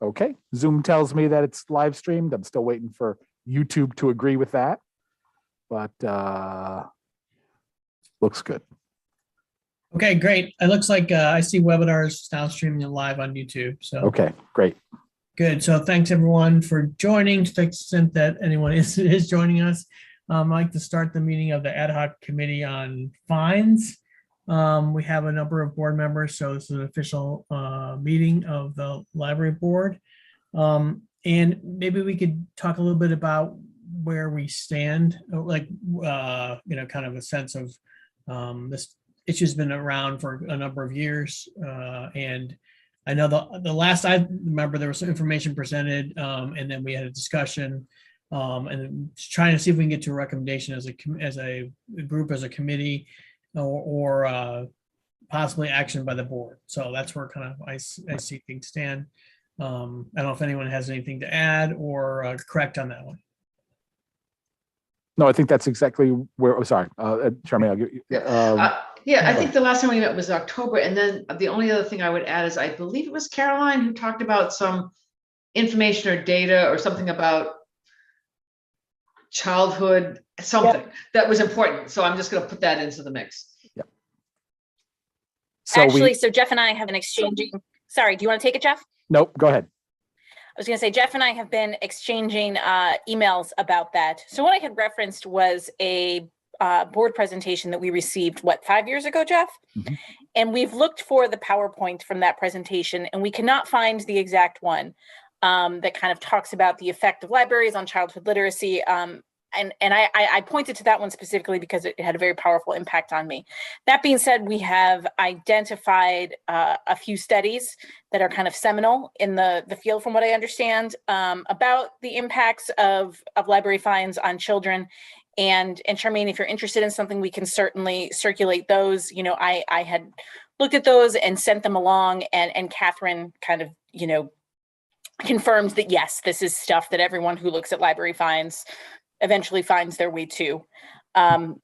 Okay. Zoom tells me that it's live streamed. I'm still waiting for YouTube to agree with that, but looks good. Okay, great. It looks like I see webinars now streaming live on YouTube. So Okay, great. good. So thanks everyone for joining. To the extent that anyone is joining us, I'd like to start the meeting of the ad hoc committee on fines. We have a number of board members, so this is an official meeting of the library board. And maybe we could talk a little bit about where we stand, like, kind of a sense of this issue's been around for a number of years. And I know the last I remember there was some information presented, and then we had a discussion, and trying to see if we can get to a recommendation as a group, as a committee, or possibly action by the board. So that's where kind of I see things stand. I don't know if anyone has anything to add or correct on that one. No, I think that's exactly where. Oh, sorry, Charmaine. I'll give you. I think the last time we met was October, and then the only other thing I would add is I believe it was Caroline who talked about some information or data or something about childhood, something that was important. So I'm just going to put that into the mix. Yeah. So Jeff and I have been exchanging. Sorry, do you want to take it, Jeff? Nope. Go ahead. I was going to say, Jeff and I have been exchanging emails about that. So what I had referenced was a board presentation that we received, 5 years ago, Jeff? Mm-hmm. And we've looked for the PowerPoint from that presentation, and we cannot find the exact one that kind of talks about the effect of libraries on childhood literacy. And I pointed to that one specifically because it had a very powerful impact on me. That being said, we have identified a few studies that are kind of seminal in the field, from what I understand, about the impacts of library fines on children. And Charmaine, if you're interested in something, we can certainly circulate those. You know, I had looked at those and sent them along, and Catherine kind of, confirmed that, yes, this is stuff that everyone who looks at library fines eventually finds their way to.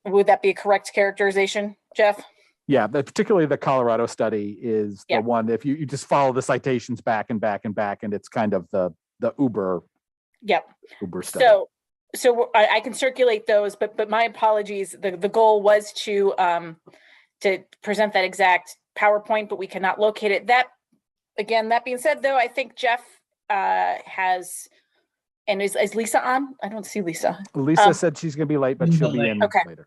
Would that be a correct characterization, Jeff? Yeah, particularly the Colorado study is the one. If you just follow the citations back and back and back, and it's kind of the Uber. Yep. Uber study. So I can circulate those, but my apologies. The goal was to present that exact PowerPoint, but we cannot locate it. That being said, though, I think Jeff has. And is Lisa on? I don't see Lisa. Lisa said she's going to be late, but she'll be in later.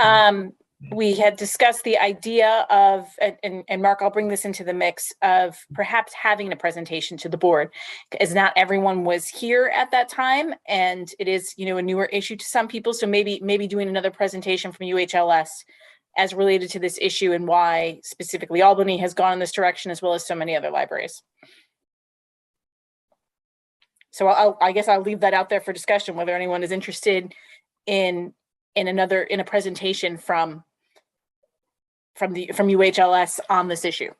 Yeah. We had discussed the idea of, and Mark, I'll bring this into the mix, of perhaps having a presentation to the board, as not everyone was here at that time, and it is, a newer issue to some people. So maybe doing another presentation from UHLS as related to this issue and why specifically Albany has gone in this direction, as well as so many other libraries. So I guess I'll leave that out there for discussion, whether anyone is interested in a presentation from UHLS on this issue.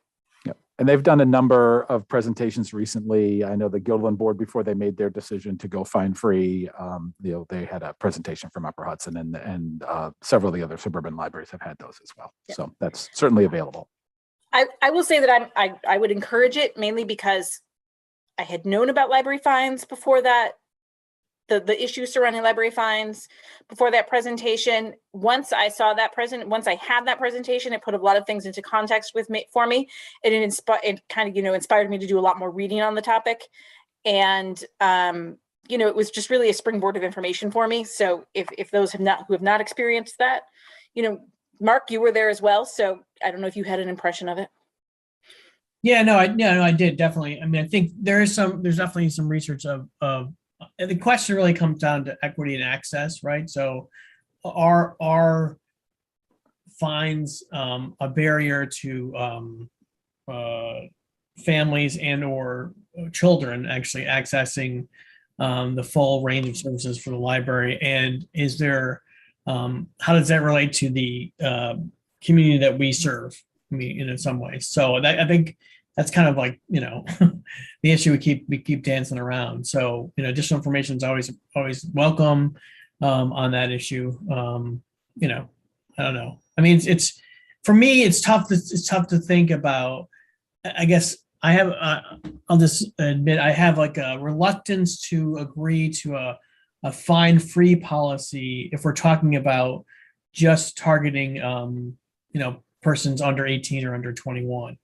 Yeah, and they've done a number of presentations recently. I know the Gilliland board, before they made their decision to go fine free, they had a presentation from Upper Hudson, and several of the other suburban libraries have had those as well. Yeah. So that's certainly available. I will say that I would encourage it, mainly because I had known about library fines before that, the issues surrounding library fines before that presentation. Once I had that presentation, it put a lot of things into context for me. It kind of, inspired me to do a lot more reading on the topic. And, it was just really a springboard of information for me. So if those who have not experienced that, Mark, you were there as well. So I don't know if you had an impression of it. Yeah, no, I did, definitely. I mean, I think there's definitely some research of the question really comes down to equity and access, right? So are fines a barrier to families and or children actually accessing the full range of services for the library? And is there, how does that relate to the community that we serve? I mean, in some ways. So I think that's kind of like, the issue we keep dancing around. So, additional information is always welcome on that issue. I don't know. I mean, it's for me, it's tough to think about. I guess I have, I'll just admit, I have like a reluctance to agree to a fine-free policy if we're talking about just targeting, persons under 18 or under 21.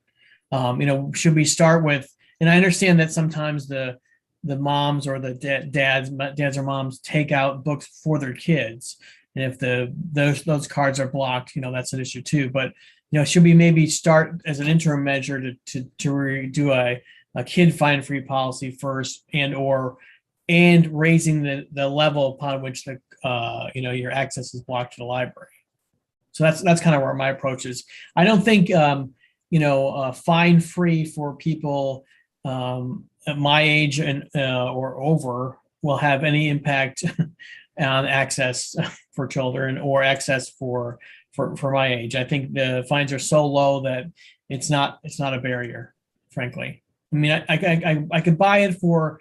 Should we start with, and I understand that sometimes the moms or the dads or moms take out books for their kids. And if those cards are blocked, that's an issue too. But should we maybe start as an interim measure to do a kid fine free policy first, and raising the level upon which your access is blocked to the library. So that's kind of where my approach is. I don't think fine free for people at my age and or over will have any impact on access for children or access for my age. I think the fines are so low that it's not a barrier, frankly. I mean, I could buy it for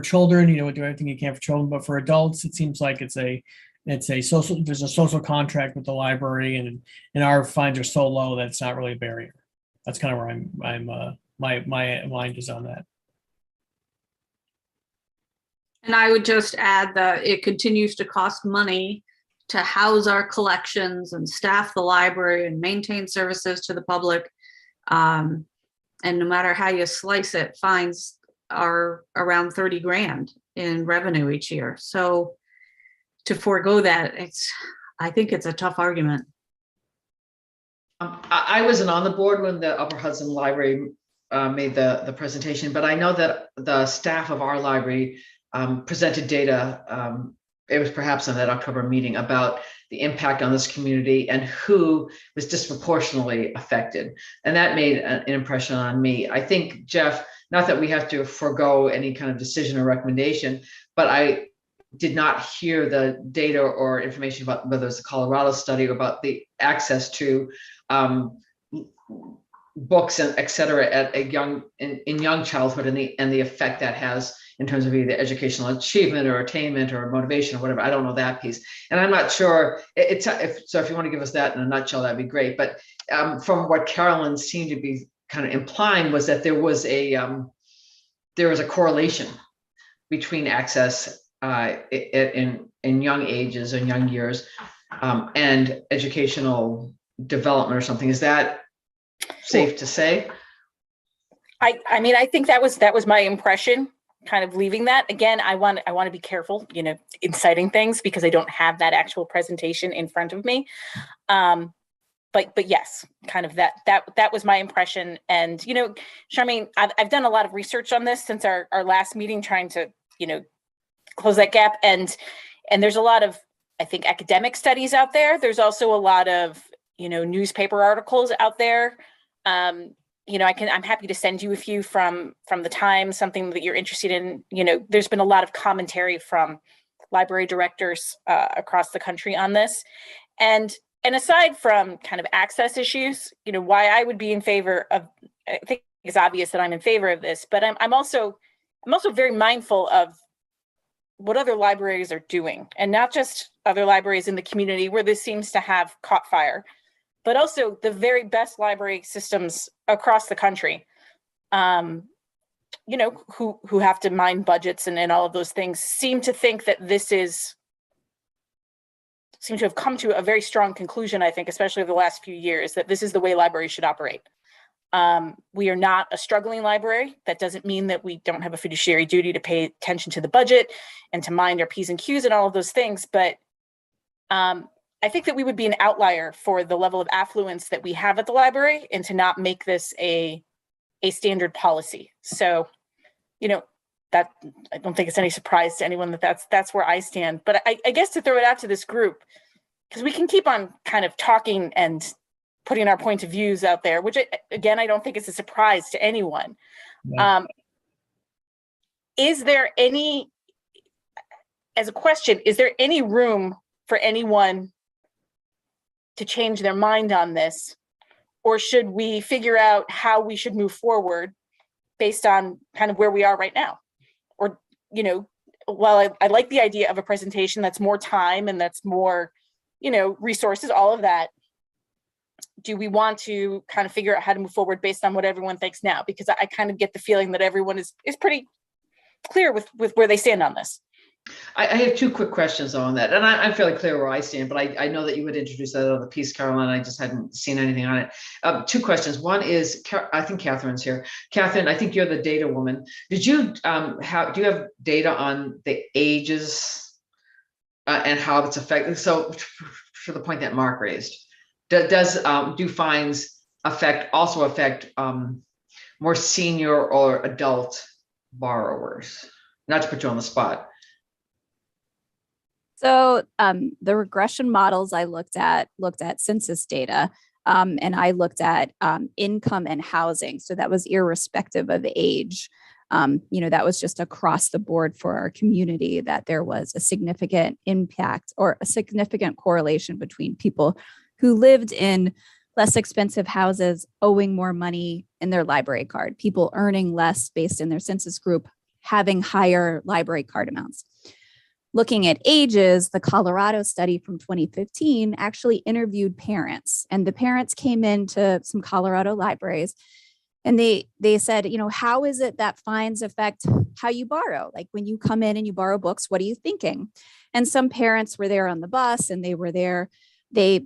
children, do everything you can for children, but for adults, it seems like there's a social contract with the library, and our fines are so low that it's not really a barrier. That's kind of where my mind is on that. And I would just add that it continues to cost money to house our collections and staff the library and maintain services to the public. And no matter how you slice it, fines are around 30 grand in revenue each year. So to forego that, I think it's a tough argument. I wasn't on the board when the Upper Hudson Library made the presentation, but I know that the staff of our library presented data, it was perhaps on that October meeting, about the impact on this community and who was disproportionately affected. And that made an impression on me. I think, Jeff, not that we have to forego any kind of decision or recommendation, but I did not hear the data or information about whether it's the Colorado study or about the access to books and et cetera at a in young childhood, and the effect that has in terms of either educational achievement or attainment or motivation or whatever. I don't know that piece, and I'm not sure. So if you want to give us that in a nutshell, that'd be great. But from what Carolyn seemed to be kind of implying was that there was a correlation between access in young ages and young years and educational development or something. Is that safe to say? I mean, I think that was my impression, kind of leaving that. Again, I want to be careful, inciting things, because I don't have that actual presentation in front of me. But yes, kind of that was my impression. And, Charmaine, I've done a lot of research on this since our last meeting, trying to, close that gap. And there's a lot of, I think, academic studies out there. There's also a lot of, newspaper articles out there. I'm happy to send you a few from the Times, something that you're interested in. There's been a lot of commentary from library directors across the country on this. And aside from kind of access issues, why I would be in favor of, I think it's obvious that I'm in favor of this, but I'm also very mindful of what other libraries are doing, and not just other libraries in the community where this seems to have caught fire, but also the very best library systems across the country, who have to mind budgets and all of those things, seem to think that seem to have come to a very strong conclusion, I think, especially over the last few years, that this is the way libraries should operate. We are not a struggling library. That doesn't mean that we don't have a fiduciary duty to pay attention to the budget and to mind our P's and Q's and all of those things. But I think that we would be an outlier for the level of affluence that we have at the library, and to not make this a standard policy. So, that I don't think it's any surprise to anyone that that's where I stand. But I guess to throw it out to this group, because we can keep on kind of talking and putting our point of views out there, which again, I don't think is a surprise to anyone. No. Is there any room for anyone to change their mind on this? Or should we figure out how we should move forward based on kind of where we are right now? Or, while I like the idea of a presentation that's more time and that's more, resources, all of that. do we want to kind of figure out how to move forward based on what everyone thinks now? Because I kind of get the feeling that everyone is pretty clear with where they stand on this. I have two quick questions on that, and I'm fairly clear where I stand, but I know that you would introduce that other piece, Caroline. I just hadn't seen anything on it. Two questions. One is, I think Catherine's here. Catherine, I think you're the data woman. Did you do you have data on the ages and how it's affected? So, for the point that Mark raised, do fines also affect more senior or adult borrowers? Not to put you on the spot. So the regression models I looked at census data, and I looked at income and housing. So that was irrespective of age. That was just across the board for our community, that there was a significant impact or a significant correlation between people who lived in less expensive houses owing more money in their library card, people earning less based in their census group, having higher library card amounts. Looking at ages, the Colorado study from 2015 actually interviewed parents, and the parents came into some Colorado libraries and they said, how is it that fines affect how you borrow? Like when you come in and you borrow books, what are you thinking? And some parents were there on the bus and they were there. They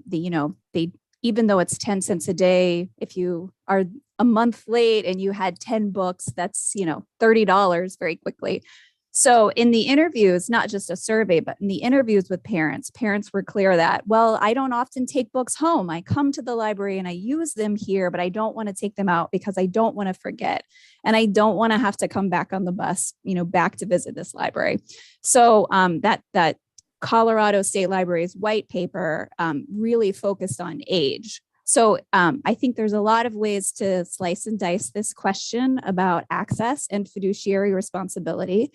even though it's 10 cents a day, if you are a month late and you had 10 books, that's, $30 very quickly. So in the interviews, not just a survey, but in the interviews with parents were clear that, well, I don't often take books home. I come to the library and I use them here, but I don't want to take them out because I don't want to forget. And I don't want to have to come back on the bus, back to visit this library. So that Colorado State Library's white paper really focused on age. So I think there's a lot of ways to slice and dice this question about access and fiduciary responsibility.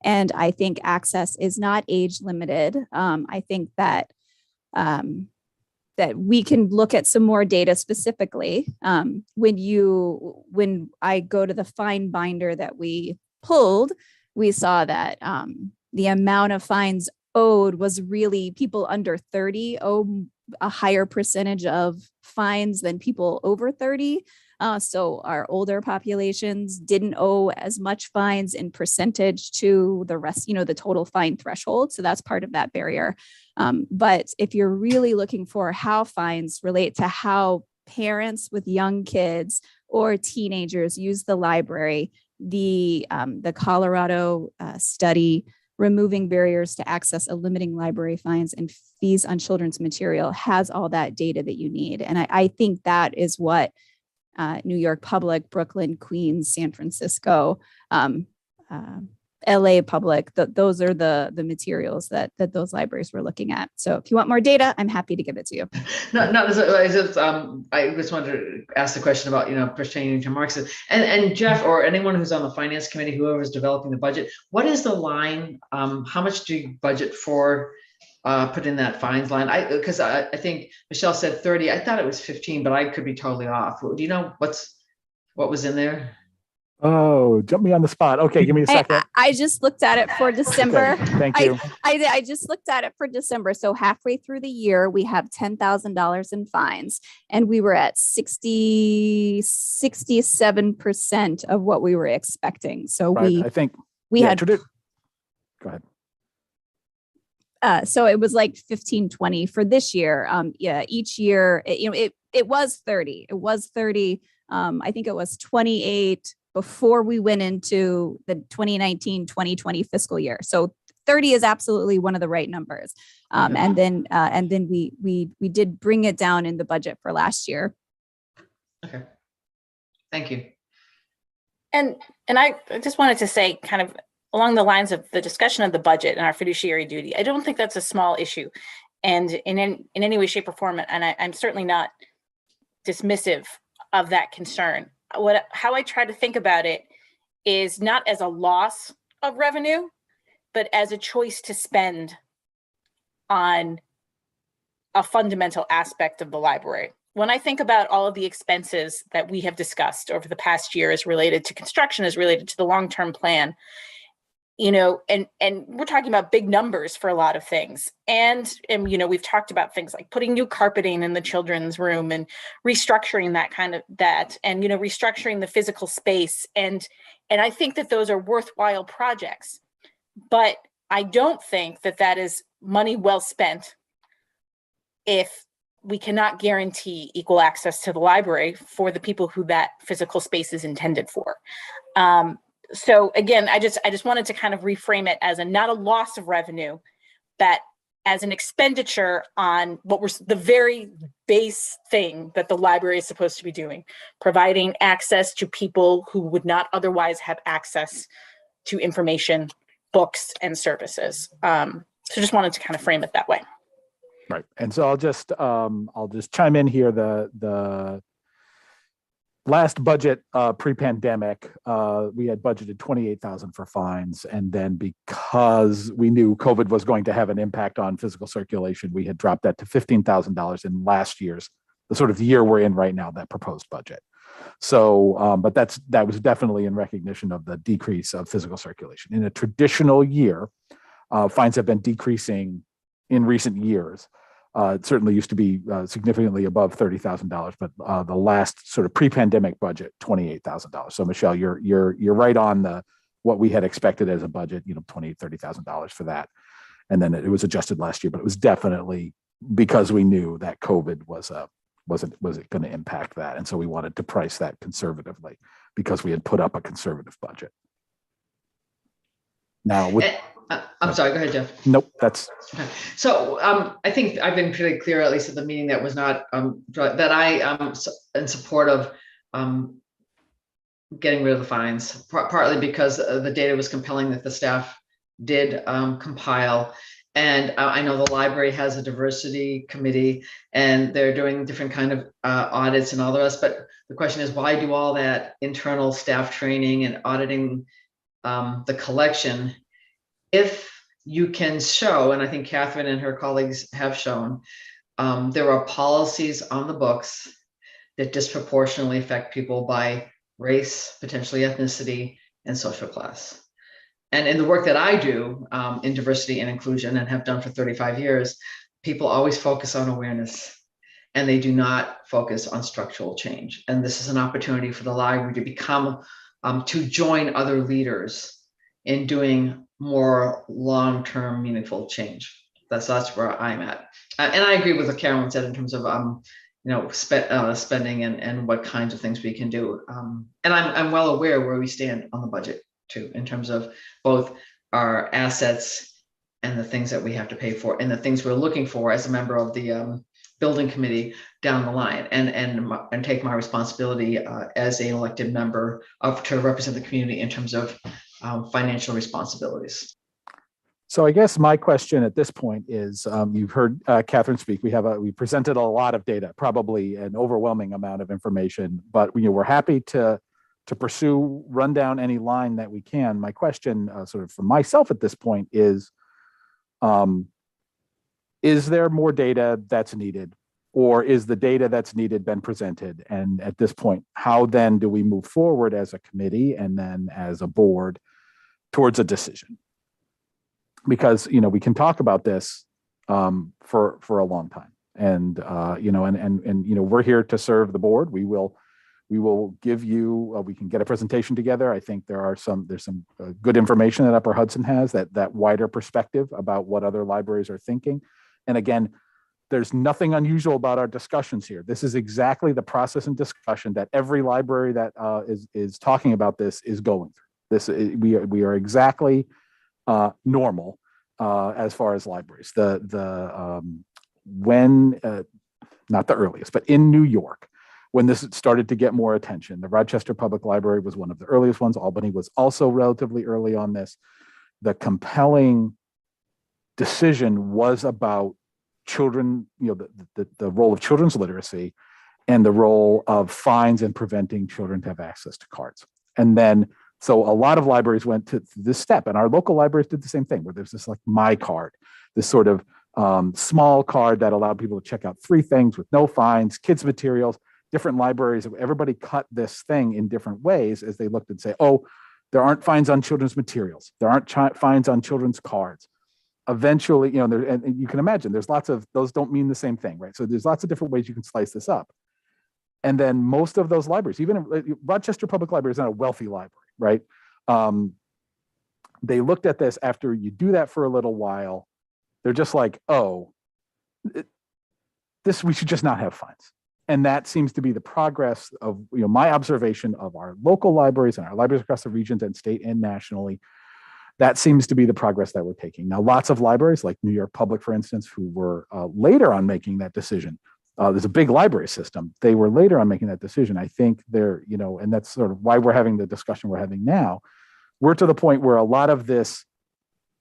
And I think access is not age limited. I think that we can look at some more data specifically. When I go to the fine binder that we pulled, we saw that the amount of fines owed was really people under 30 owe a higher percentage of fines than people over 30. So our older populations didn't owe as much fines in percentage to the rest, the total fine threshold. So that's part of that barrier. But if you're really looking for how fines relate to how parents with young kids or teenagers use the library, the Colorado study, Removing Barriers to Access, Limiting Library Fines and Fees on Children's Material, has all that data that you need. And I think that is what New York Public, Brooklyn, Queens, San Francisco, LA Public, those are the materials that those libraries were looking at. So if you want more data, I'm happy to give it to you. No, I just wanted to ask the question about, pertaining to Mark's and Jeff, or anyone who's on the finance committee, whoever's developing the budget, what is the line? How much do you budget for put in that fines line? Because I think Michelle said 30. I thought it was 15, but I could be totally off. Do you know what was in there? Oh, jump me on the spot. Okay, give me a second. I just looked at it for December. Okay, thank you. I just looked at it for December. So halfway through the year, we have $10,000 in fines, and we were at 67% of what we were expecting. So right. I think we had. Go ahead. So it was like 15, 20 for this year. Each year, it was 30. It was 30. I think it was 28 before we went into the 2019-2020 fiscal year. So 30 is absolutely one of the right numbers. And then we did bring it down in the budget for last year. Okay. Thank you. And I just wanted to say, kind of along the lines of the discussion of the budget and our fiduciary duty, I don't think that's a small issue, and in any way, shape, or form. And I'm certainly not dismissive of that concern. How I try to think about it is not as a loss of revenue, but as a choice to spend on a fundamental aspect of the library. When I think about all of the expenses that we have discussed over the past year as related to construction, as related to the long-term plan, and we're talking about big numbers for a lot of things. And we've talked about things like putting new carpeting in the children's room and restructuring that, and, restructuring the physical space. And I think that those are worthwhile projects, but I don't think that is money well spent if we cannot guarantee equal access to the library for the people who that physical space is intended for. So again, I just wanted to kind of reframe it as not a loss of revenue, but as an expenditure on the very base thing that the library is supposed to be doing, providing access to people who would not otherwise have access to information, books, and services. So just wanted to kind of frame it that way. Right. And so I'll just chime in here. The last budget pre-pandemic, we had budgeted $28,000 for fines. And then because we knew COVID was going to have an impact on physical circulation, we had dropped that to $15,000 in last year's, the sort of year we're in right now, that proposed budget. So, but that was definitely in recognition of the decrease of physical circulation. In a traditional year, fines have been decreasing in recent years. It certainly used to be significantly above $30,000, but the last sort of pre-pandemic budget, $28,000. So Michelle, you're right on what we had expected as a budget, $30,000 for that, and then it was adjusted last year. But it was definitely because we knew that COVID wasn't going to impact that, and so we wanted to price that conservatively because we had put up a conservative budget. Now I'm sorry, go ahead, Jeff. Nope, that's okay. So I think I've been pretty clear, at least at the meeting, that was not that I am in support of getting rid of the fines, partly because the data was compelling that the staff did compile. And I know the library has a diversity committee and they're doing different kind of audits and all the rest. But the question is, why do all that internal staff training and auditing the collection if you can show, and I think Catherine and her colleagues have shown, there are policies on the books that disproportionately affect people by race, potentially ethnicity, and social class. And in the work that I do in diversity and inclusion and have done for 35 years, people always focus on awareness and they do not focus on structural change. And this is an opportunity for the library to become, to join other leaders in doing more long-term meaningful change. That's where I'm at. And I agree with what Carolyn said in terms of spending and what kinds of things we can do. And I'm well aware where we stand on the budget too, in terms of both our assets and the things that we have to pay for and the things we're looking for as a member of the building committee down the line, and take my responsibility as an elected member to represent the community in terms of financial responsibilities. So I guess my question at this point is, you've heard Catherine speak. We presented a lot of data, probably an overwhelming amount of information, but we're happy to pursue, run down any line that we can. My question, sort of for myself at this point, is there more data that's needed, or is the data that's needed been presented? And at this point, how then do we move forward as a committee and then as a board towards a decision? Because we can talk about this for a long time, and we're here to serve the board. We will give you. We can get a presentation together. I think there's some good information that Upper Hudson has, that wider perspective about what other libraries are thinking. And again, there's nothing unusual about our discussions here. This is exactly the process and discussion that every library that is talking about this is going through. We are exactly normal as far as libraries. When not the earliest, but in New York, when this started to get more attention, the Rochester Public Library was one of the earliest ones. Albany was also relatively early on this. The compelling decision was about children, the role of children's literacy and the role of fines in preventing children to have access to cards. And then, so a lot of libraries went to this step, and our local libraries did the same thing, where there's this like My Card, this sort of small card that allowed people to check out 3 things with no fines, kids materials. Different libraries, everybody cut this thing in different ways as they looked and say, oh, There aren't fines on children's materials. There aren't fines on children's cards. Eventually, and you can imagine there's lots of those don't mean the same thing, right? So there's lots of different ways you can slice this up. And then most of those libraries, even Rochester Public Library is not a wealthy library, right? They looked at this after you do that for a little while. They're just like, oh, we should just not have fines. And that seems to be the progress of my observation of our local libraries and our libraries across the regions and state and nationally. That seems to be the progress that we're taking. Now, lots of libraries like New York Public, for instance, who were later on making that decision. There's a big library system. They were later on making that decision. I think they're, and that's sort of why we're having the discussion we're having now. We're to the point where a lot of this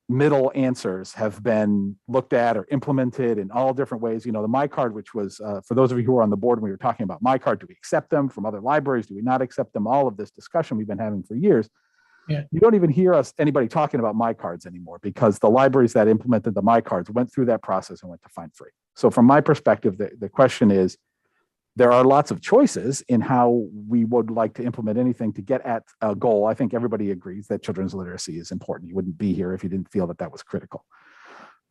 middle answers have been looked at or implemented in all different ways. The My Card, which was, for those of you who were on the board when we were talking about My Card, do we accept them from other libraries? Do we not accept them? All of this discussion we've been having for years. Yeah. You don't even hear anybody talking about My Cards anymore because the libraries that implemented the My Cards went through that process and went to fine free. So from my perspective, the question is, there are lots of choices in how we would like to implement anything to get at a goal. I think everybody agrees that children's literacy is important. You wouldn't be here if you didn't feel that was critical.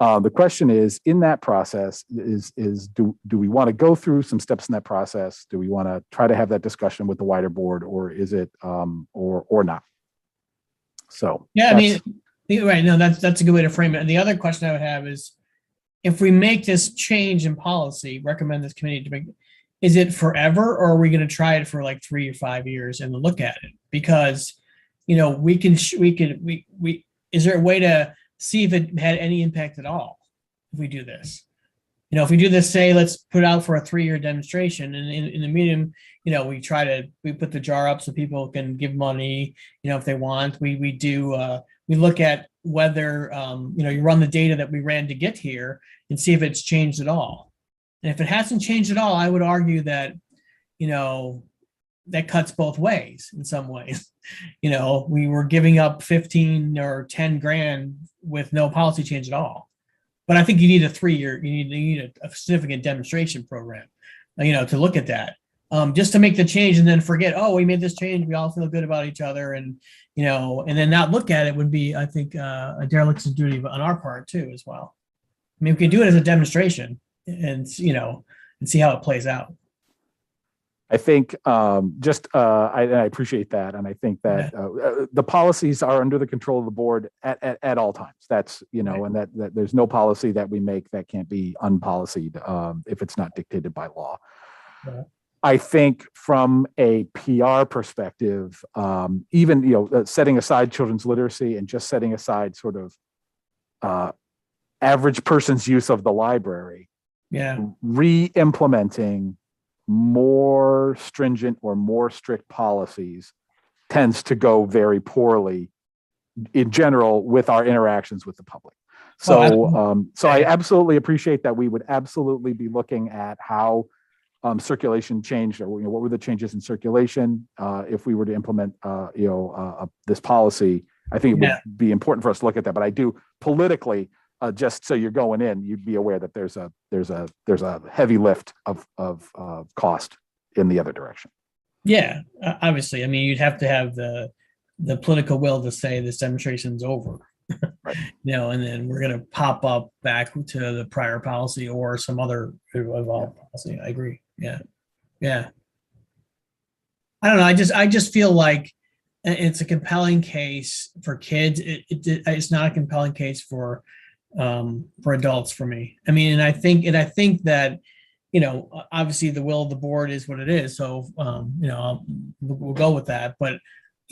The question is, in that process, do we want to go through some steps in that process? Do we want to try to have that discussion with the wider board, or is it or not? So yeah, I mean, right. No, that's a good way to frame it. And the other question I would have is, if we make this change in policy, recommend this committee to make, is it forever, or are we going to try it for like 3 or 5 years and look at it? Because, is there a way to see if it had any impact at all if we do this? If we do this, say, let's put it out for a 3-year demonstration, and in the meeting, we put the jar up so people can give money, if they want. We look at whether, you run the data that we ran to get here and see if it's changed at all. And if it hasn't changed at all, I would argue that, that cuts both ways in some ways. We were giving up 15 or 10 grand with no policy change at all. But I think you need a 3-year, you need a significant demonstration program, to look at that. Just to make the change and then forget, oh, we made this change, we all feel good about each other, and and then not look at it would be, I think, a dereliction of duty on our part too, as well. I mean, we can do it as a demonstration and see how it plays out. I think I appreciate that, and I think that the policies are under the control of the board at all times. That's and that there's no policy that we make that can't be unpolicied if it's not dictated by law. Yeah. I think from a PR perspective, even setting aside children's literacy and just setting aside sort of average person's use of the library, re-implementing more stringent or more strict policies tends to go very poorly in general with our interactions with the public. So, I absolutely appreciate that. We would absolutely be looking at how circulation changed, or what were the changes in circulation if we were to implement this policy. I think it would be important for us to look at that. But I do politically, just so you're going in, you'd be aware that there's a heavy lift of cost in the other direction. Yeah, obviously. I mean, you'd have to have the political will to say this demonstration's over. Right. And then we're going to pop up back to the prior policy or some other evolved policy. I agree. Yeah. I don't know. I just feel like it's a compelling case for kids. It's not a compelling case for adults for me. I mean, and I think that, obviously the will of the board is what it is. So, we'll go with that. But,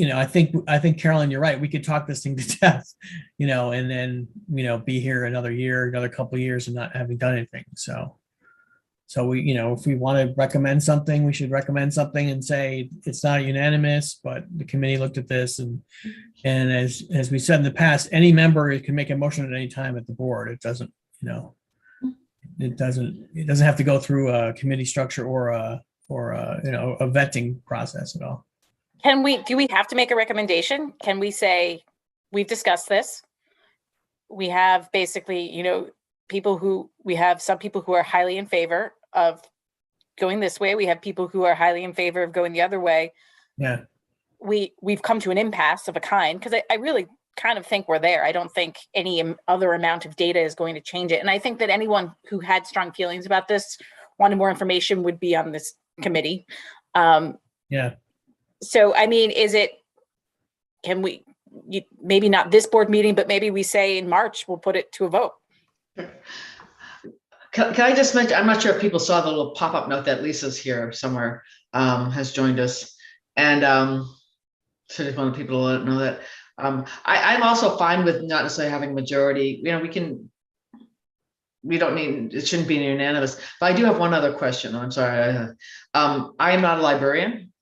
I think Carolyn, you're right. We could talk this thing to death, and then, be here another year, another couple of years and not having done anything. So we, if we want to recommend something, we should recommend something and say it's not unanimous, but the committee looked at this, and as we said in the past, any member can make a motion at any time at the board. It doesn't, it doesn't have to go through a committee structure or a vetting process at all. Do we have to make a recommendation? Can we say, we've discussed this. We have basically, we have some people who are highly in favor of going this way. We have people who are highly in favor of going the other way. Yeah. we've come to an impasse of a kind, because I really kind of think we're there. I don't think any other amount of data is going to change it. And I think that anyone who had strong feelings about this, wanted more information, would be on this committee. Yeah. So, I mean, maybe not this board meeting, but maybe we say in March, we'll put it to a vote. Can I just mention, I'm not sure if people saw the little pop-up note that Lisa's here somewhere, has joined us. And so just wanted people to know that. I'm also fine with not necessarily having majority. You know, we don't need, it shouldn't be unanimous. But I do have one other question. I'm sorry. I am not a librarian.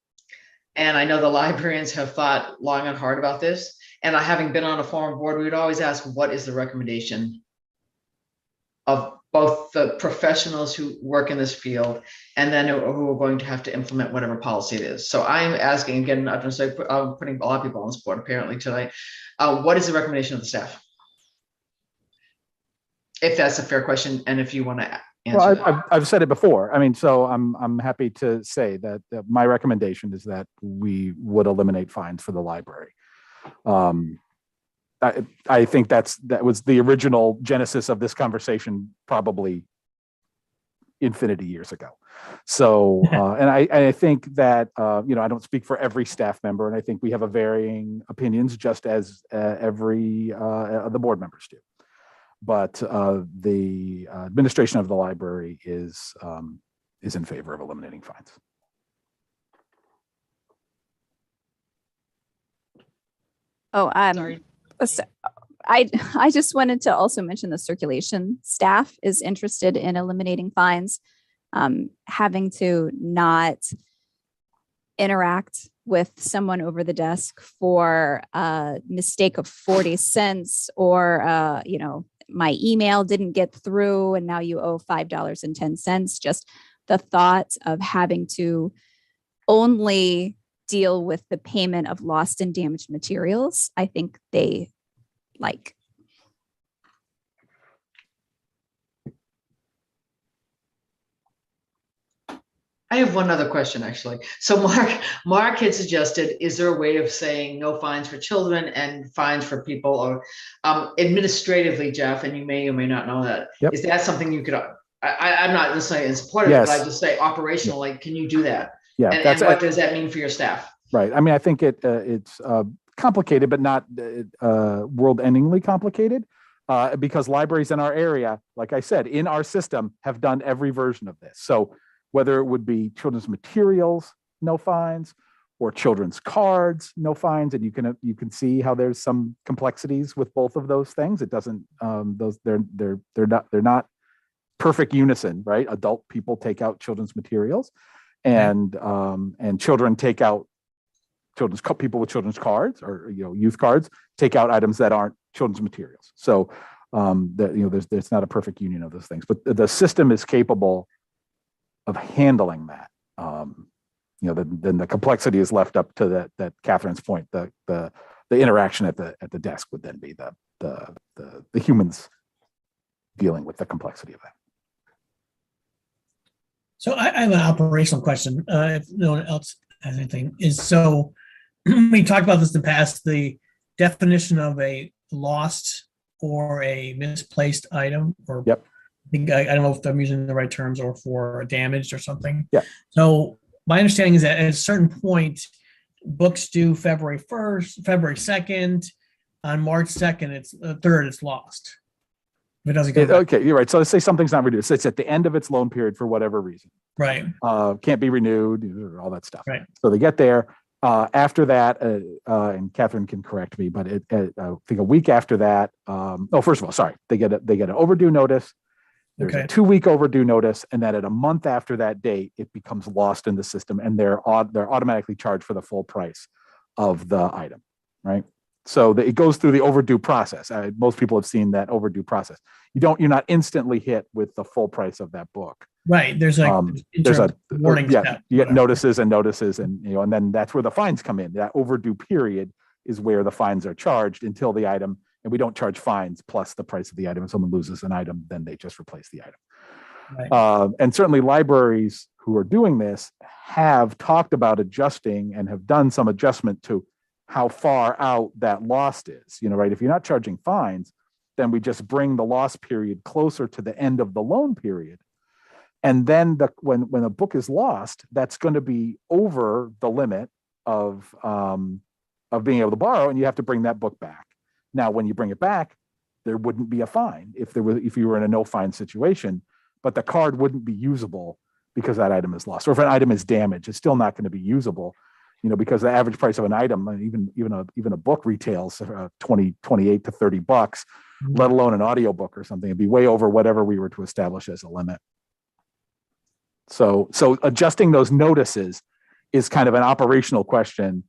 And I know the librarians have thought long and hard about this. And having been on a former board, we would always ask, what is the recommendation of both the professionals who work in this field and then who are going to have to implement whatever policy it is. So I'm asking, again, I'm putting a lot of people on this board apparently tonight. What is the recommendation of the staff? If that's a fair question, and if you want to answer that. I've said it before. I mean, so I'm happy to say that my recommendation is that we would eliminate fines for the library. I think that was the original genesis of this conversation, probably infinity years ago. So, and I think that, you know, I don't speak for every staff member, and I think we have a varying opinions, just as every the board members do. But the administration of the library is in favor of eliminating fines. Oh, Sorry. I just wanted to also mention the circulation staff is interested in eliminating fines, having to not interact with someone over the desk for a mistake of 40 cents or, you know, my email didn't get through and now you owe $5.10. Just the thought of having to only deal with the payment of lost and damaged materials, I think they like. I have one other question, actually. So Mark had suggested, is there a way of saying no fines for children and fines for people, or administratively, Jeff, and you may or may not know that. Yep. Is that something you could, I'm not necessarily in support of it, but I just say operationally, can you do that? Yeah. And what does that mean for your staff? Right. I mean, I think it's complicated, but not world-endingly complicated, because libraries in our area, like I said, in our system, have done every version of this. So whether it would be children's materials, no fines, or children's cards, no fines, and you can see how there's some complexities with both of those things. It doesn't they're not perfect unison, right? Adult people take out children's materials, and children take out people with children's cards, or youth cards take out items that aren't children's materials. So there's not a perfect union of those things, but the system is capable of handling that. Then the complexity is left up to that Catherine's point. The interaction at the desk would then be the humans dealing with the complexity of that. So I have an operational question. If no one else has anything, so we talked about this in the past. The definition of a lost or a misplaced item, or yep. I don't know if I'm using the right terms, or for damaged or something. Yeah. So my understanding is that at a certain point, books due February 1st, February 2nd, on March 2nd, it's 3rd, it's lost. If it doesn't go back. Okay, you're right. So let's say something's not renewed. So it's at the end of its loan period for whatever reason. Right. Can't be renewed, all that stuff. Right. So they get there. After that, and Catherine can correct me, but I think a week after that, first of all, sorry, they get an overdue notice. There's a 2-week overdue notice, and then at a month after that date, it becomes lost in the system, and they're automatically charged for the full price of the item, right? So it goes through the overdue process. Most people have seen that overdue process. You're not instantly hit with the full price of that book. Right. There's a warning. Yeah, you get notices, and and then that's where the fines come in. That overdue period is where the fines are charged until the item. And we don't charge fines plus the price of the item. If someone loses an item, then they just replace the item. Right. And certainly libraries who are doing this have talked about adjusting and have done some adjustment to how far out that loss is, right? If you're not charging fines, then we just bring the loss period closer to the end of the loan period. And then when a book is lost, that's going to be over the limit of being able to borrow, and you have to bring that book back. Now, when you bring it back, there wouldn't be a fine if you were in a no fine situation, but the card wouldn't be usable because that item is lost. Or if an item is damaged, it's still not going to be usable, because the average price of an item, even a book retails 28 to $30, let alone an audiobook or something. It'd be way over whatever we were to establish as a limit. So adjusting those notices is kind of an operational question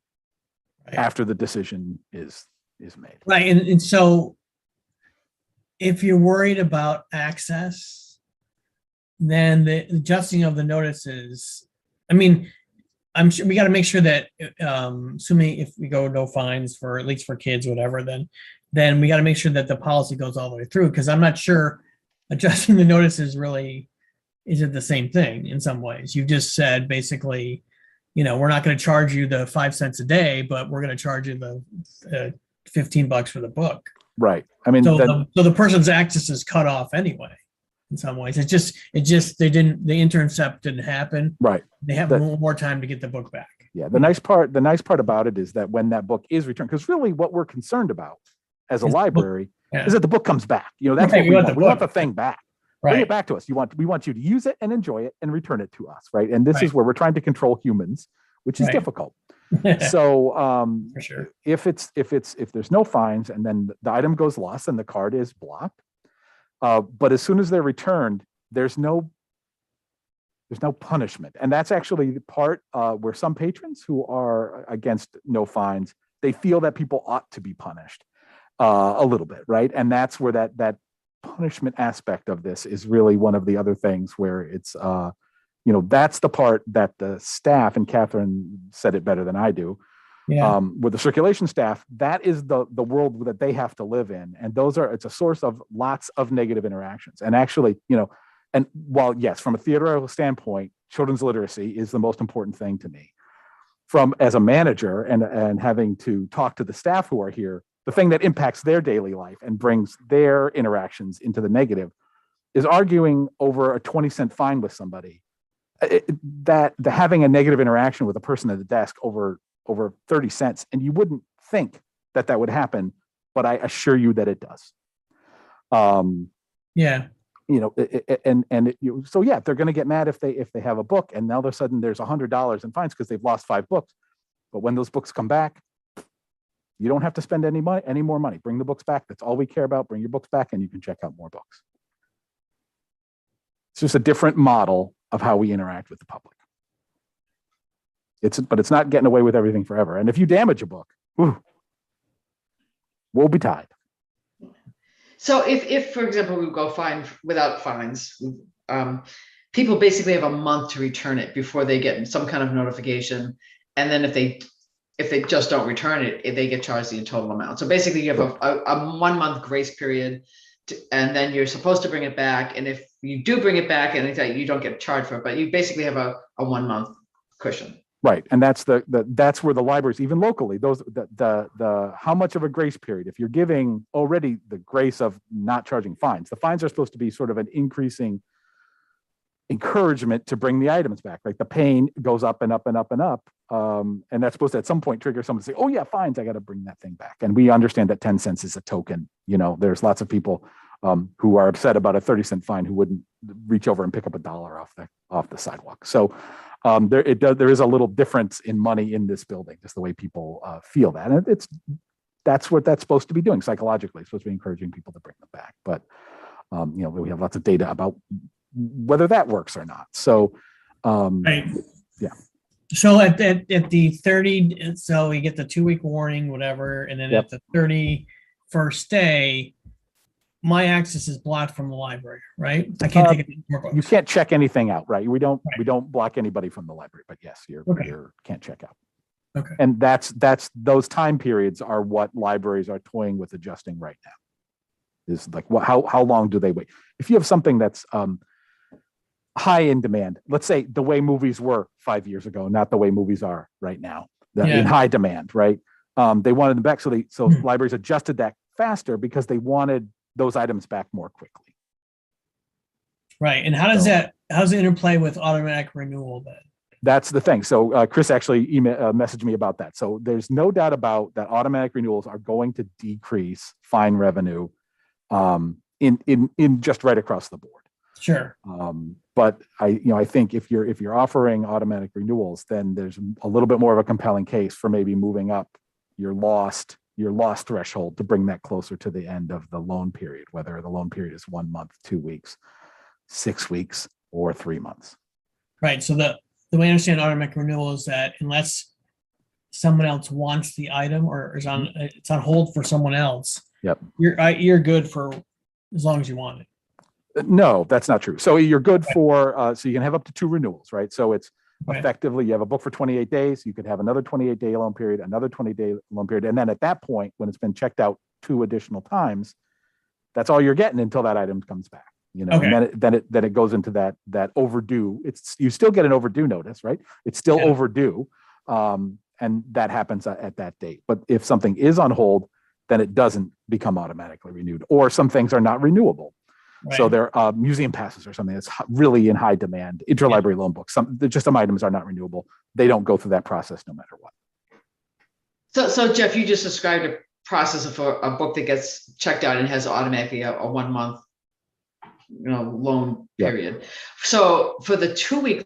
after the decision is made. Right. And so if you're worried about access, then the adjusting of the notices, I'm sure we got to make sure that, assuming if we go no fines for, at least for kids, whatever, then we got to make sure that the policy goes all the way through, because I'm not sure adjusting the notices really isn't the same thing in some ways. You just said basically, we're not going to charge you the 5 cents a day, but we're going to charge you the $15 for the book. Right. So the person's access is cut off anyway. In some ways, the intercept didn't happen. Right. They have more time to get the book back. Yeah. The nice part about it is that when that book is returned, because really what we're concerned about as a library is that the book comes back. That's what we want. We want the thing back. Right. Bring it back to us. We want you to use it and enjoy it and return it to us. Right. And this is where we're trying to control humans, which is difficult. So for sure. If there's no fines and then the item goes lost and the card is blocked, but as soon as they're returned, there's no punishment. And that's actually the part where some patrons who are against no fines, they feel that people ought to be punished a little bit, right? And that's where that punishment aspect of this is really one of the other things where it's, that's the part that the staff, and Catherine said it better than I do, with the circulation staff, that is the world that they have to live in. And it's a source of lots of negative interactions. And actually, and while yes, from a theoretical standpoint, children's literacy is the most important thing to me. As a manager and having to talk to the staff who are here, the thing that impacts their daily life and brings their interactions into the negative is arguing over a 20-cent fine with somebody. Having a negative interaction with a person at the desk over 30 cents, and you wouldn't think that would happen, but I assure you that it does. So yeah, they're going to get mad if they have a book and now all of a sudden there's $100 in fines because they've lost 5 books. But when those books come back, you don't have to spend any more money. Bring the books back. That's all we care about. Bring your books back and you can check out more books. It's just a different model of how we interact with the public. But it's not getting away with everything forever. And if you damage a book, we'll be tied. So if for example, we go fine without fines, people basically have a month to return it before they get some kind of notification. And then if they just don't return it, they get charged the total amount. So basically you have a 1 month grace period and then you're supposed to bring it back. And if you do bring it back and you don't get charged for it, but you basically have a 1 month cushion. Right. And that's that's where the libraries, even locally, the how much of a grace period, if you're giving already the grace of not charging fines, the fines are supposed to be sort of an increasing encouragement to bring the items back. Like the pain goes up and up and up and up. And that's supposed to at some point trigger someone to say, oh yeah, fines, I got to bring that thing back. And we understand that 10 cents is a token. There's lots of people who are upset about a 30-cent fine who wouldn't reach over and pick up $1 off the sidewalk. So there is a little difference in money in this building, just the way people feel that. And that's what that's supposed to be doing psychologically. It's supposed to be encouraging people to bring them back. But we have lots of data about whether that works or not. So right. Yeah. So at the 30, so we get the 2-week warning, whatever, and then at the 31st day, my access is blocked from the library, right? I can't take any more books. You can't check anything out, right? We don't block anybody from the library, but yes, you can't check out. Okay. And that's those time periods are what libraries are toying with adjusting right now. Is like how long do they wait? If you have something that's high in demand. Let's say the way movies were 5 years ago, not the way movies are right now. In high demand, right? They wanted them back, so libraries adjusted that faster because they wanted those items back more quickly. Right. And how does how's it interplay with automatic renewal then? That's the thing. So Chris actually messaged me about that. So there's no doubt about that automatic renewals are going to decrease fine revenue in just right across the board. Sure. But I think if you're offering automatic renewals, then there's a little bit more of a compelling case for maybe moving up your lost threshold to bring that closer to the end of the loan period, whether the loan period is 1 month, 2 weeks, 6 weeks, or 3 months. Right. So the way I understand automatic renewal is that unless someone else wants the item or it's on hold for someone else, yep, you're good for as long as you want it. No, that's not true. So you're good for, so you can have up to 2 renewals, right? So it's Right. effectively, you have a book for 28 days, you could have another 28-day loan period, another 20-day loan period. And then at that point, when it's been checked out 2 additional times, that's all you're getting until that item comes back, Okay. and then it goes into that overdue. You still get an overdue notice, right? It's still overdue. And that happens at that date. But if something is on hold, then it doesn't become automatically renewed, or some things are not renewable. Right. So they're museum passes or something that's really in high demand. Interlibrary loan books, some items are not renewable. They don't go through that process no matter what. So Jeff, you just described a process of a book that gets checked out and has automatically a 1 month, loan period. So for the 2 week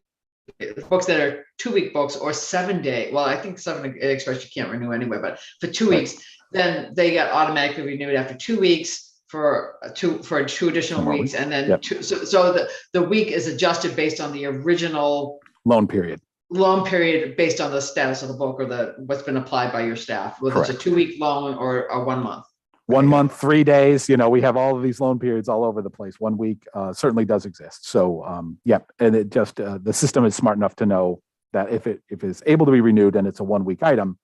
books that are 2 week books or 7 day, well, I think 7 express you can't renew anyway, but for 2 weeks, then they get automatically renewed after 2 weeks. For two additional weeks, and then so the week is adjusted based on the original loan period based on the status of the book or what's been applied by your staff, whether Correct. it's a 2 week loan or a 1 month. 1 month, 3 days. We have all of these loan periods all over the place. 1 week certainly does exist. So and it just the system is smart enough to know that if it's able to be renewed and it's a 1 week item,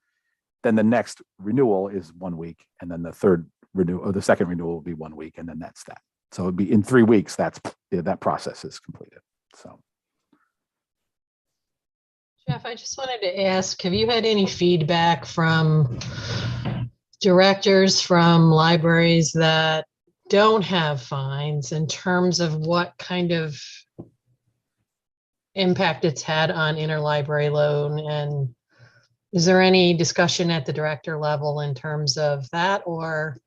then the next renewal is 1 week, and then the second renewal will be 1 week, and then that's that. So it'd be in 3 weeks. That process is completed. So, Jeff, I just wanted to ask: have you had any feedback from directors from libraries that don't have fines in terms of what kind of impact it's had on interlibrary loan? And is there any discussion at the director level in terms of that, or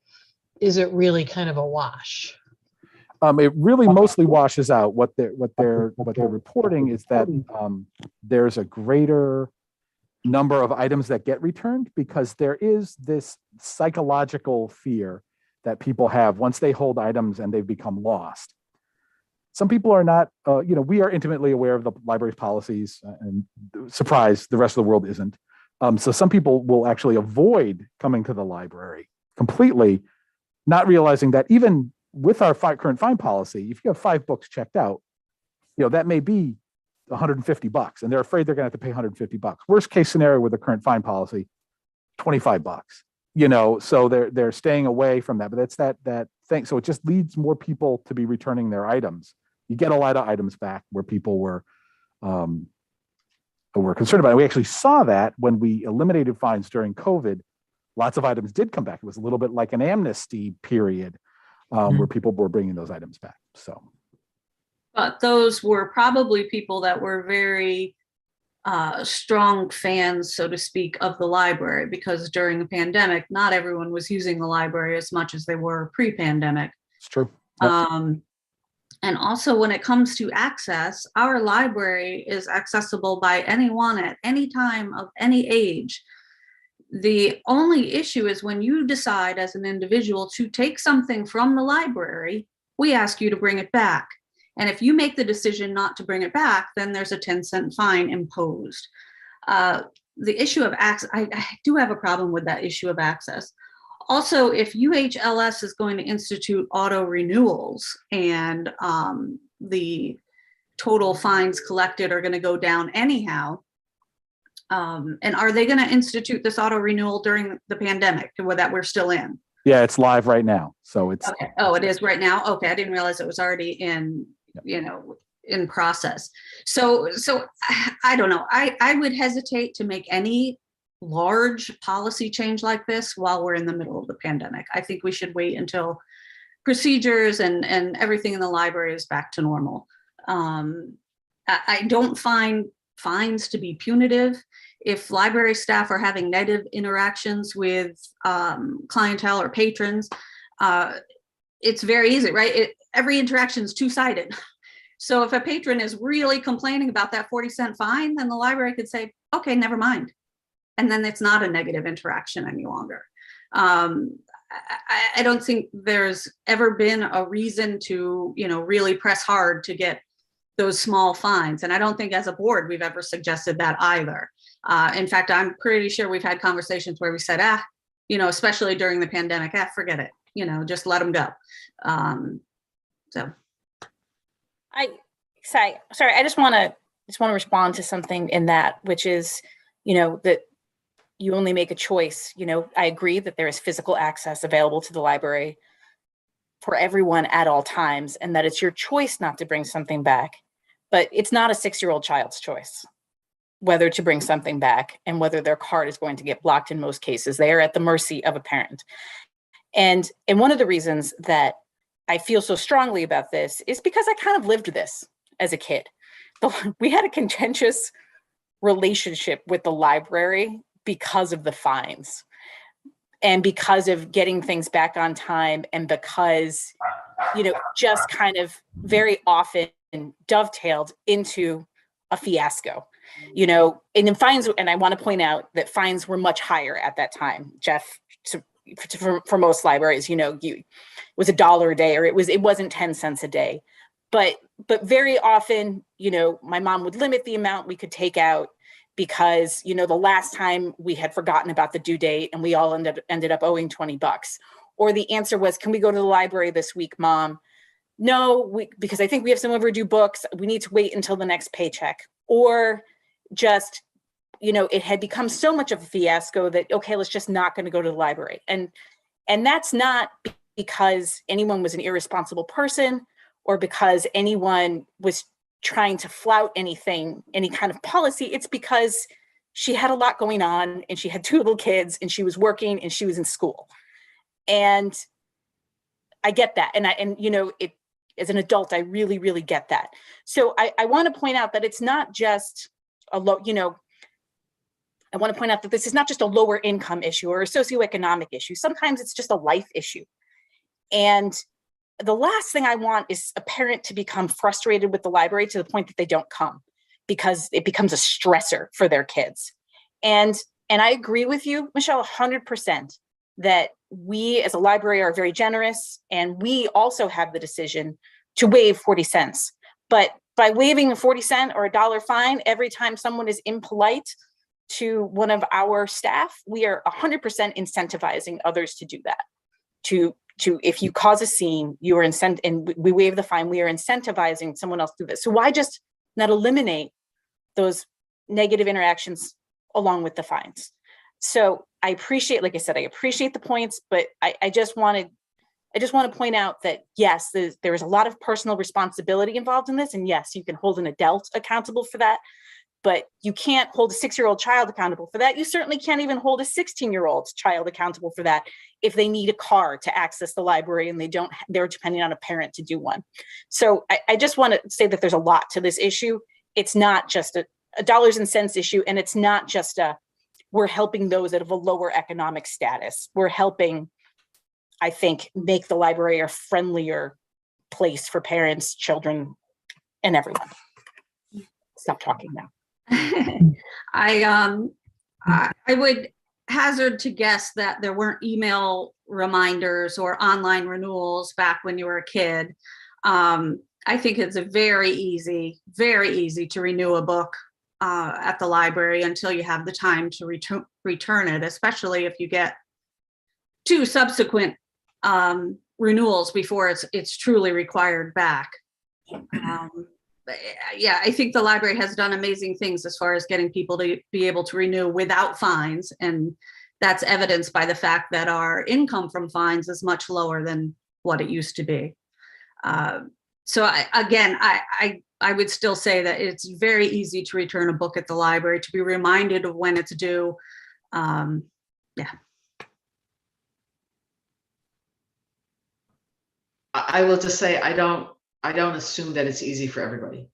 is it really kind of a wash? It really mostly washes out. What they're reporting is that there's a greater number of items that get returned because there is this psychological fear that people have once they hold items and they've become lost. Some people are not, we are intimately aware of the library's policies, and surprise, the rest of the world isn't. So some people will actually avoid coming to the library completely, not realizing that even with our current fine policy, if you have 5 books checked out, that may be $150, and they're afraid they're going to have to pay $150. Worst case scenario with the current fine policy, $25. So they're staying away from that. But that's that thing. So it just leads more people to be returning their items. You get a lot of items back where people were concerned about it. We actually saw that when we eliminated fines during COVID. Lots of items did come back. It was a little bit like an amnesty period where people were bringing those items back. So, but those were probably people that were very strong fans, so to speak, of the library, because during the pandemic, not everyone was using the library as much as they were pre-pandemic. It's true. Yep. And also when it comes to access, our library is accessible by anyone at any time of any age. The only issue is when you decide as an individual to take something from the library, we ask you to bring it back. And if you make the decision not to bring it back, then there's a 10-cent fine imposed. The issue of access, I do have a problem with that issue of access. Also, if UHLS is going to institute auto renewals and the total fines collected are going to go down anyhow, and are they going to institute this auto renewal during the pandemic that we're still in? Yeah, it's live right now. So it's okay. Oh, it is right now. Okay, I didn't realize it was already in. in process. So I don't know. I would hesitate to make any large policy change like this while we're in the middle of the pandemic. I think we should wait until procedures and everything in the library is back to normal. I don't find fines to be punitive. If library staff are having negative interactions with clientele or patrons, it's very easy, right? Every interaction is two-sided. So if a patron is really complaining about that 40-cent fine, then the library could say, okay, never mind. And then it's not a negative interaction any longer. I don't think there's ever been a reason to, really press hard to get those small fines. And I don't think as a board, we've ever suggested that either. In fact, I'm pretty sure we've had conversations where we said, especially during the pandemic, forget it, just let them go. I just want to respond to something in that, which is, that you only make a choice. I agree that there is physical access available to the library for everyone at all times, and that it's your choice not to bring something back, but it's not a 6-year-old child's choice whether to bring something back and whether their card is going to get blocked. In most cases, they are at the mercy of a parent. And one of the reasons that I feel so strongly about this is because I kind of lived this as a kid. We had a contentious relationship with the library because of the fines and because of getting things back on time, and because, just kind of very often dovetailed into a fiasco, and in fines. And I want to point out that fines were much higher at that time, Jeff. For most libraries, it was $1 a day, or it wasn't 10 cents a day. But very often, my mom would limit the amount we could take out because, the last time we had forgotten about the due date and we all ended up owing $20. Or the answer was, can we go to the library this week, Mom? No, because I think we have some overdue books. We need to wait until the next paycheck. Or just, it had become so much of a fiasco that, okay, let's just not going to go to the library. And that's not because anyone was an irresponsible person or because anyone was trying to flout any kind of policy. It's because she had a lot going on and she had 2 little kids and she was working and she was in school. And I get that. And as an adult, I really, really get that. So I want to point out that it's not just I want to point out that this is not just a lower income issue or a socioeconomic issue. Sometimes it's just a life issue. And the last thing I want is a parent to become frustrated with the library to the point that they don't come because it becomes a stressor for their kids. And I agree with you, Michelle, 100%, that we as a library are very generous, and we also have the decision to waive 40 cents. But by waiving a 40-cent or $1 fine every time someone is impolite to one of our staff, we are 100% incentivizing others to do that. If you cause a scene, you are and we waive the fine, we are incentivizing someone else to do this. So why just not eliminate those negative interactions along with the fines? So I appreciate, like I said, I appreciate the points, but I just want to point out that yes, there is a lot of personal responsibility involved in this, and yes, you can hold an adult accountable for that. But you can't hold a 6-year-old child accountable for that. You certainly can't even hold a 16-year-old child accountable for that if they need a car to access the library and they're depending on a parent to do one. So I just want to say that there's a lot to this issue. It's not just a dollars and cents issue, and it's not just we're helping those that have a lower economic status. We're helping, I think, make the library a friendlier place for parents, children, and everyone. Stop talking now. I would hazard to guess that there weren't email reminders or online renewals back when you were a kid. I think it's very easy to renew a book at the library until you have the time to return it, especially if you get 2 subsequent renewals before it's truly required back. Yeah, I think the library has done amazing things as far as getting people to be able to renew without fines. And that's evidenced by the fact that our income from fines is much lower than what it used to be. So I would still say that it's very easy to return a book at the library, to be reminded of when it's due. Yeah. I will just say, I don't assume that it's easy for everybody.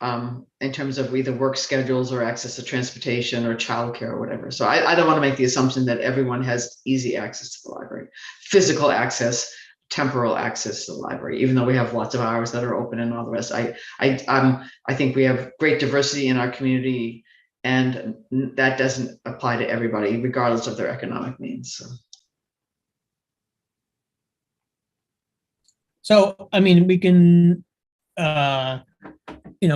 In terms of either work schedules or access to transportation or childcare or whatever. So I don't want to make the assumption that everyone has easy access to the library, physical access, temporal access to the library, even though we have lots of hours that are open and all the rest. I think we have great diversity in our community, and that doesn't apply to everybody, regardless of their economic means. So, I mean, we can,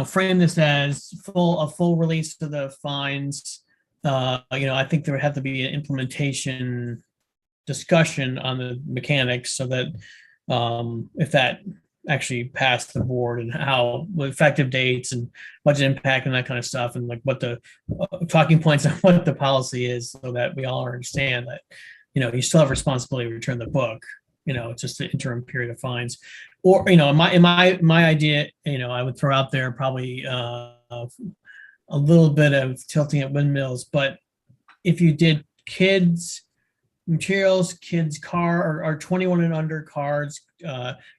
frame this as a full release to the fines. I think there would have to be an implementation discussion on the mechanics, so that if that actually passed the board, and how effective dates and budget impact and that kind of stuff, and like what the talking points on what the policy is, so that we all understand that, you still have responsibility to return the book. It's just an interim period of fines. Or, my idea, I would throw out there probably a little bit of tilting at windmills, but if you did kids materials, kids car, or 21 and under cards,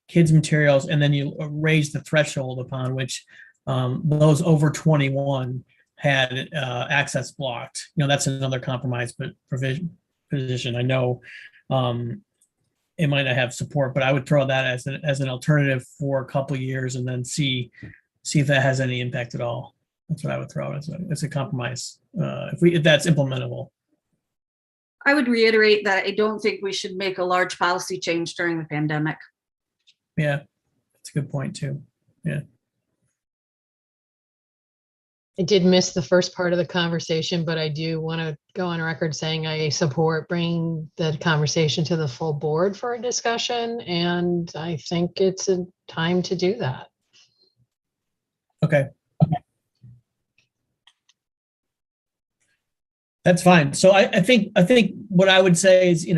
kids materials, and then you raise the threshold upon which those over 21 had access blocked. That's another compromise position. I know it might not have support, but I would throw that as an alternative for a couple of years, and then see if that has any impact at all. That's what I would throw as a compromise, if that's implementable. I would reiterate that I don't think we should make a large policy change during the pandemic. Yeah, that's a good point too. Yeah. I did miss the first part of the conversation, but I do want to go on record saying I support bringing the conversation to the full board for a discussion, and I think it's a time to do that. Okay. That's fine. So I think what I would say is,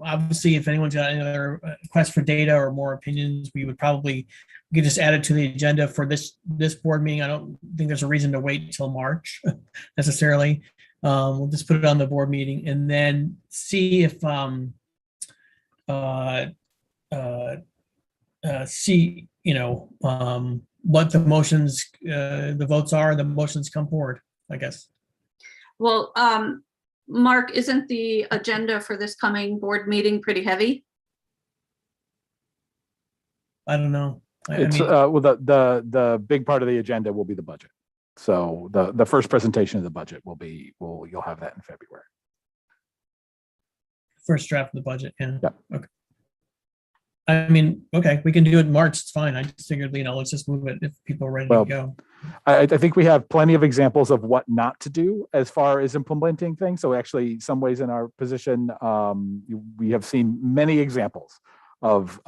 obviously, if anyone's got any other requests for data or more opinions, we could just add it to the agenda for this board meeting. I don't think there's a reason to wait until March necessarily. We'll just put it on the board meeting, and then see if what the motions, the votes are, the motions come forward, I guess. Well, Mark, isn't the agenda for this coming board meeting pretty heavy? I don't know. The big part of the agenda will be the budget. So the first presentation of the budget you'll have that in February. First draft of the budget. Yeah. Yep. Okay. I mean, okay, we can do it in March. It's fine. I just figured, let's just move it if people are ready to go. I think we have plenty of examples of what not to do as far as implementing things. So actually, some ways in our position, we have seen many examples of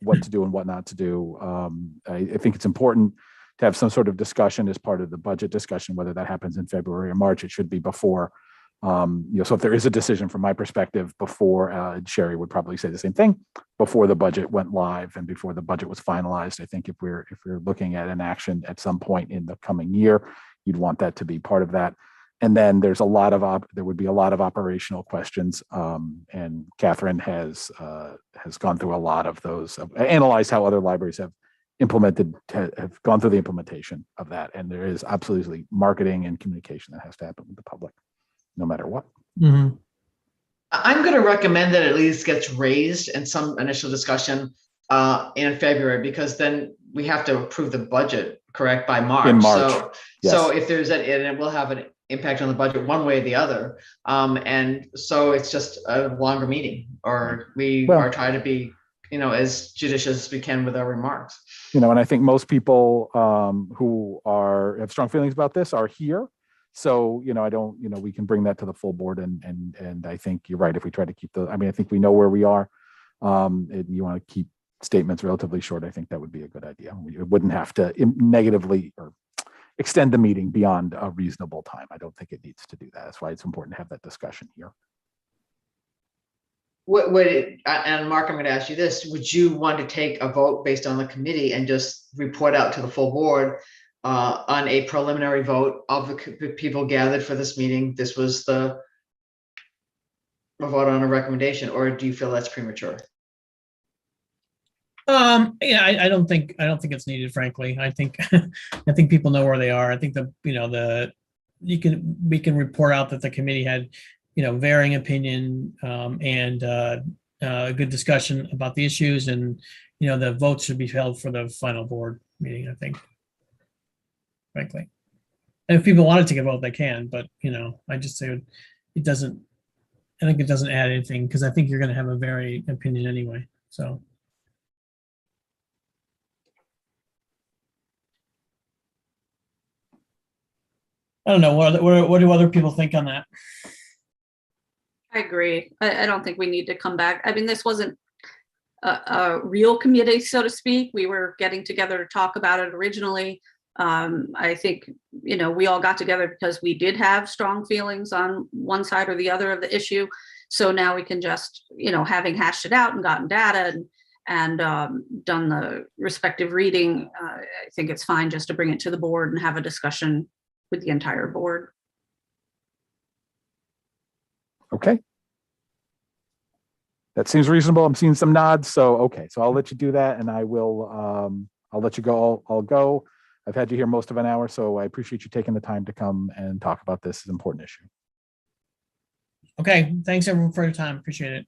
what to do and what not to do. I think it's important to have some sort of discussion as part of the budget discussion, whether that happens in February or March. It should be before. So if there is a decision from my perspective before, Sherry would probably say the same thing, before the budget went live and before the budget was finalized. I think if we're looking at an action at some point in the coming year, you'd want that to be part of that. And then there would be a lot of operational questions. And Catherine has gone through a lot of those, analyzed how other libraries have gone through the implementation of that. And there is absolutely marketing and communication that has to happen with the public, no matter what. Mm-hmm. I'm going to recommend that at least gets raised in some initial discussion in February, because then we have to approve the budget, correct, by March. In March. So if there's and it will have an impact on the budget one way or the other. And so it's just a longer meeting, or we are trying to be, as judicious as we can with our remarks. And I think most people who have strong feelings about this are here. So, we can bring that to the full board, and I think you're right. If we try to keep I think we know where we are, and you want to keep statements relatively short, I think that would be a good idea. We wouldn't have to negatively or extend the meeting beyond a reasonable time. I don't think it needs to do that. That's why it's important to have that discussion here. would it, and Mark, I'm going to ask you this, would you want to take a vote based on the committee and just report out to the full board on a preliminary vote of the people gathered for this meeting? This was a vote on a recommendation, or do you feel that's premature? Yeah, I don't think it's needed, frankly. I think I think people know where they are. I think we can report out that the committee had, varying opinion and a good discussion about the issues, and the votes should be held for the final board meeting, I think, frankly. And if people wanted to take a vote, they can, but I just say it doesn't. I think it doesn't add anything, because I think you're going to have a varying opinion anyway. So. I don't know. What do other people think on that? I agree. I don't think we need to come back. I mean, this wasn't a real committee, so to speak. We were getting together to talk about it originally. I think, we all got together because we did have strong feelings on one side or the other of the issue. So now we can just, having hashed it out and gotten data and done the respective reading, I think it's fine just to bring it to the board and have a discussion with the entire board. Okay. That seems reasonable. I'm seeing some nods. So, okay. So I'll let you do that, and I will, I'll let you go. I'll go. I've had you here most of an hour, so I appreciate you taking the time to come and talk about this important issue. Okay. Thanks everyone for your time. Appreciate it.